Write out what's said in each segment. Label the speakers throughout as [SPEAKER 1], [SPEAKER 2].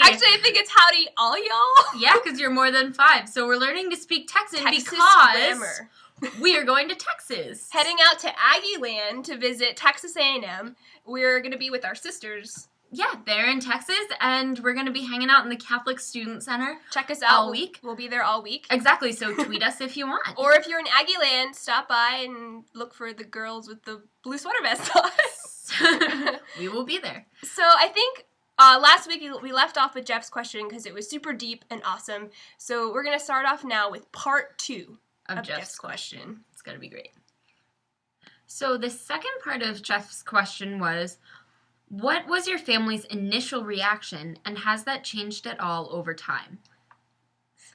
[SPEAKER 1] Actually, I think it's howdy all y'all.
[SPEAKER 2] Yeah, because you're more than 5. So we're learning to speak Texan
[SPEAKER 1] Texas
[SPEAKER 2] because
[SPEAKER 1] grammar.
[SPEAKER 2] we are going to Texas.
[SPEAKER 1] Heading out to Aggie Land to visit Texas A&M. We're going to be with our sisters.
[SPEAKER 2] Yeah, they're in Texas, and we're going to be hanging out in the Catholic Student Center.
[SPEAKER 1] Check us out.
[SPEAKER 2] All week.
[SPEAKER 1] We'll be there all week.
[SPEAKER 2] Exactly, so tweet us if you want.
[SPEAKER 1] Or if you're in Aggie Land, stop by and look for the girls with the blue sweater vests on.
[SPEAKER 2] We will be there.
[SPEAKER 1] So I think last week we left off with Jeff's question because it was super deep and awesome. So we're going to start off now with part 2
[SPEAKER 2] of Jeff's question. It's going to be great. So the second part of Jeff's question was, what was your family's initial reaction, and has that changed at all over time?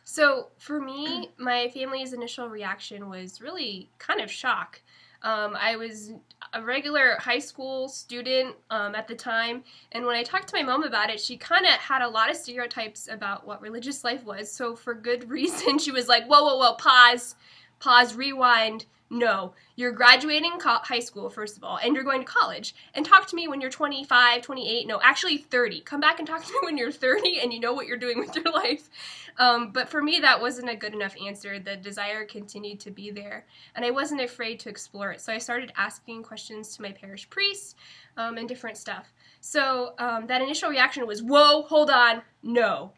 [SPEAKER 1] So for me, my family's initial reaction was really kind of shock. I was a regular high school student at the time, and when I talked to my mom about it, she kind of had a lot of stereotypes about what religious life was, so for good reason, she was like, whoa, pause, rewind. No, you're graduating high school, first of all, and you're going to college. And talk to me when you're 25, 28, no, actually 30. Come back and talk to me when you're 30 and you know what you're doing with your life. But for me, that wasn't a good enough answer. The desire continued to be there, and I wasn't afraid to explore it. So I started asking questions to my parish priest and different stuff. So that initial reaction was, whoa, hold on, no.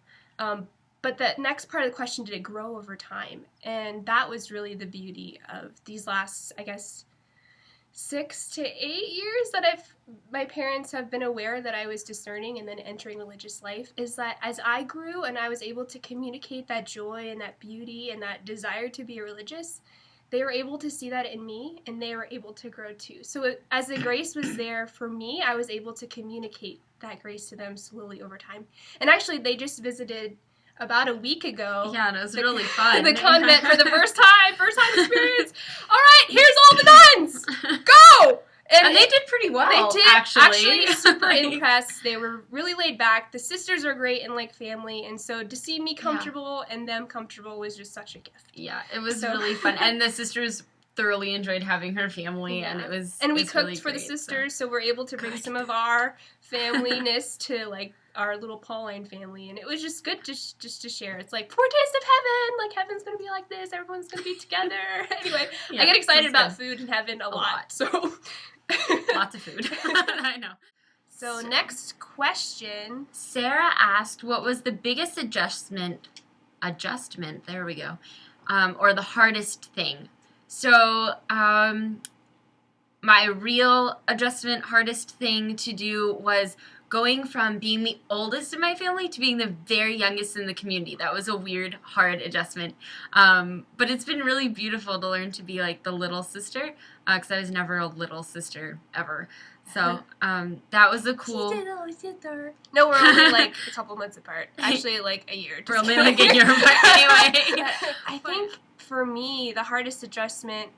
[SPEAKER 1] But the next part of the question, did it grow over time? And that was really the beauty of these last, I guess, 6 to 8 years that my parents have been aware that I was discerning and then entering religious life, is that as I grew and I was able to communicate that joy and that beauty and that desire to be religious, they were able to see that in me, and they were able to grow too. So as the grace was there for me, I was able to communicate that grace to them slowly over time. And actually, they just visited about a week ago.
[SPEAKER 2] Yeah, and it was really fun.
[SPEAKER 1] The convent for the first time experience. All right, here's all the nuns. Go!
[SPEAKER 2] And they did pretty well.
[SPEAKER 1] They did.
[SPEAKER 2] Actually
[SPEAKER 1] super impressed. They were really laid back. The sisters are great and like family, and so to see me comfortable and them comfortable was just such a gift.
[SPEAKER 2] Yeah, it was really fun. And the sisters thoroughly enjoyed having her family, and it was
[SPEAKER 1] we cooked
[SPEAKER 2] really
[SPEAKER 1] for
[SPEAKER 2] great,
[SPEAKER 1] the sisters, so we're able to bring some of our familyness to like our little Pauline family, and it was just good just to share. It's like foretaste of heaven, like heaven's gonna be like this, everyone's gonna be together. Anyway, I get excited about food in heaven a lot. So
[SPEAKER 2] lots of food. I know.
[SPEAKER 1] So next question.
[SPEAKER 2] Sarah asked, what was the biggest adjustment, there we go, or the hardest thing? So, my real hardest thing to do was going from being the oldest in my family to being the very youngest in the community. That was a weird, hard adjustment. But it's been really beautiful to learn to be like the little sister, because I was never a little sister ever. So that was a cool...
[SPEAKER 1] No, we're only like a couple months apart. Actually, like a year.
[SPEAKER 2] We're only like a year apart anyway.
[SPEAKER 1] I think for me, the hardest adjustment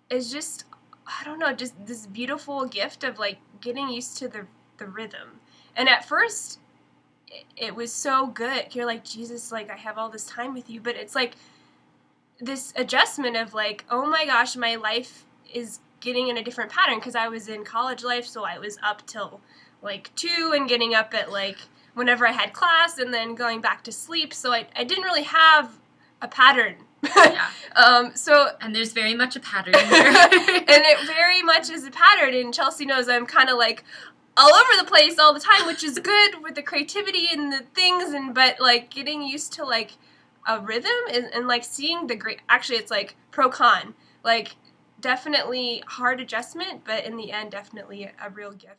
[SPEAKER 1] is just, I don't know, just this beautiful gift of like getting used to the rhythm. And at first, it was so good. You're like, Jesus, like I have all this time with you. But it's like this adjustment of like, oh my gosh, my life is getting in a different pattern, because I was in college life, so I was up till like 2 and getting up at like whenever I had class and then going back to sleep. So I didn't really have a pattern.
[SPEAKER 2] Yeah.
[SPEAKER 1] And
[SPEAKER 2] there's very much a pattern here.
[SPEAKER 1] And it very much is a pattern, and Chelsea knows I'm kind of like all over the place all the time, which is good with the creativity and the things, but like getting used to like a rhythm and like seeing the great, actually it's like pro-con, like definitely hard adjustment, but in the end definitely a real gift.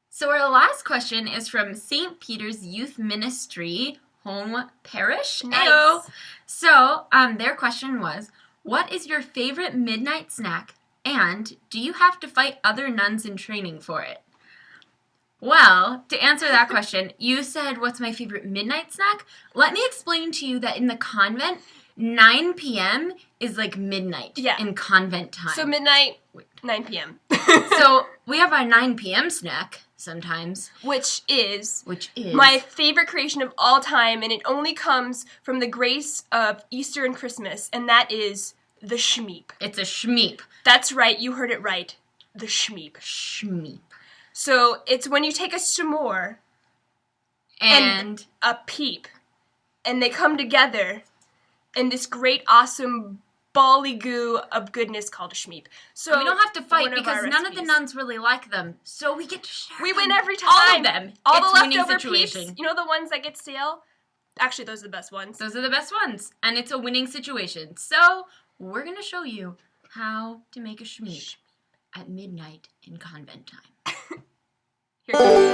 [SPEAKER 2] So our last question is from St. Peter's Youth Ministry home parish.
[SPEAKER 1] Nice.
[SPEAKER 2] Hello. So their question was, what is your favorite midnight snack, and do you have to fight other nuns in training for it? Well, to answer that question, you said, what's my favorite midnight snack? Let me explain to you that in the convent, 9 p.m. is like midnight in convent time.
[SPEAKER 1] So midnight, 9 p.m.
[SPEAKER 2] So we have our 9 p.m. snack sometimes.
[SPEAKER 1] Which is
[SPEAKER 2] my
[SPEAKER 1] my favorite creation of all time, and it only comes from the grace of Easter and Christmas, and that is the smeep.
[SPEAKER 2] It's a smeep.
[SPEAKER 1] That's right, you heard it right. The smeep.
[SPEAKER 2] Smeep.
[SPEAKER 1] So it's when you take a s'more
[SPEAKER 2] And
[SPEAKER 1] a peep. And they come together in this great, awesome bally goo of goodness called a smeep. So
[SPEAKER 2] we don't have to fight because none of the nuns really like them. So we get to share
[SPEAKER 1] We win every time.
[SPEAKER 2] All of them.
[SPEAKER 1] All
[SPEAKER 2] it's
[SPEAKER 1] the
[SPEAKER 2] winning
[SPEAKER 1] leftover
[SPEAKER 2] situation.
[SPEAKER 1] peeps. You know the ones that get stale? Actually, those are the best ones.
[SPEAKER 2] Those are the best ones. And it's a winning situation. So we're going to show you how to make a smeep at midnight in convent time.
[SPEAKER 1] Here it goes.